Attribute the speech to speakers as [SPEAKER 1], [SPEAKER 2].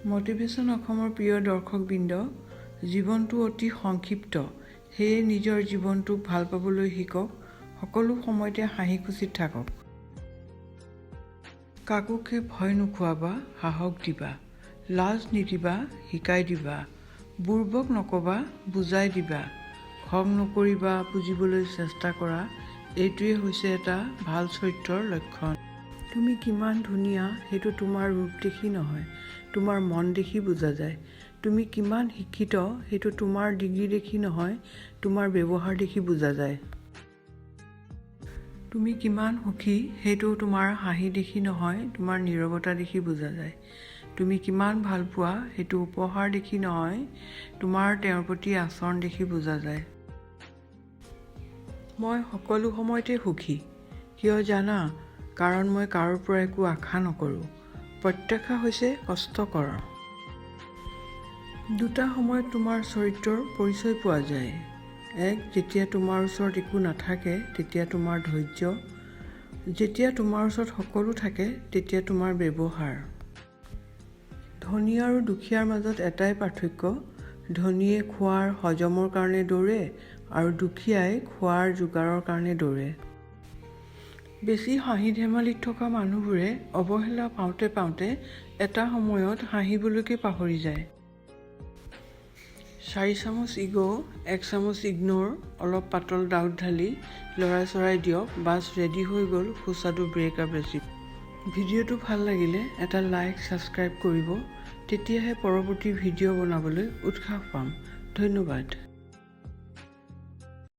[SPEAKER 1] Motivation অসমৰ প্ৰিয় দৰ্শকবৃন্দ, জীৱনটো অতি সংক্ষিপ্ত, সেয়ে নিজৰ জীৱনটোক ভাল পাবলৈ শিকক। সকলো সময়তে হাঁহি খুচিত থাকক। কাকোকে ভয় নোখোৱাবা, সাহস দিবা, লাজ নিদিবা, শিকাই দিবা, বুৰ্বক নকবা, বুজাই দিবা, খং নকৰিবা, বুজিবলৈ চেষ্টা কৰা। এইটোৱে হৈছে এটা ভাল চৰিত্ৰৰ লক্ষণ। তুমি কিমান ধুনীয়া সেইটো তোমাৰ ৰূপ দেখি নহয়, তোমাৰ মন দেখি বুজা যায়। তুমি কিমান শিক্ষিত সেইটো তোমাৰ ডিগ্ৰী দেখি নহয়, তোমাৰ ব্যৱহাৰ দেখি বুজা যায়। তুমি কিমান সুখী সেইটো তোমাৰ হাঁহি দেখি নহয়, তোমাৰ নীৰৱতা দেখি বুজা যায়। তুমি কিমান ভাল পোৱা সেইটো উপহাৰ দেখি নহয়, তোমাৰ তেওঁৰ প্ৰতি আচৰণ দেখি বুজা যায়। মই সকলো সময়তে সুখী। কিয় জানা? কাৰণ মই কাৰো পৰা একো আশা নকৰোঁ। প্ৰত্যাশা হৈছে কষ্টকৰ। দুটা সময়ত তোমাৰ চৰিত্ৰৰ পৰিচয় পোৱা যায়। এক, যেতিয়া তোমাৰ ওচৰত একো নাথাকে তেতিয়া তোমাৰ ধৈৰ্য, যেতিয়া তোমাৰ ওচৰত সকলো থাকে তেতিয়া তোমাৰ ব্যৱহাৰ। ধনী আৰু দুখীয়াৰ মাজত এটাই পাৰ্থক্য, ধনীয়ে খোৱাৰ হজমৰ কাৰণে দৌৰে আৰু দুখীয়াই খোৱাৰ যোগাৰৰ কাৰণে দৌৰে। বেছি হাঁহি ধেমালিত থকা মানুহবোৰে অৱহেলা পাওঁতে পাওঁতে এটা সময়ত হাঁহিবলৈকে পাহৰি যায়। 4 চামুচ ইগ', 1 চামুচ ইগন'ৰ, অলপ পাতল ডাউট ঢালি লৰাই চৰাই দিয়ক, বাছ ৰেডি হৈ গ'ল সুস্বাদু ব্ৰেকআপ ৰেচিপি। ভিডিঅ'টো ভাল লাগিলে এটা লাইক, ছাবস্ক্ৰাইব কৰিব। তেতিয়াহে পৰৱৰ্তী ভিডিঅ' বনাবলৈ উৎসাহ পাম। ধন্যবাদ।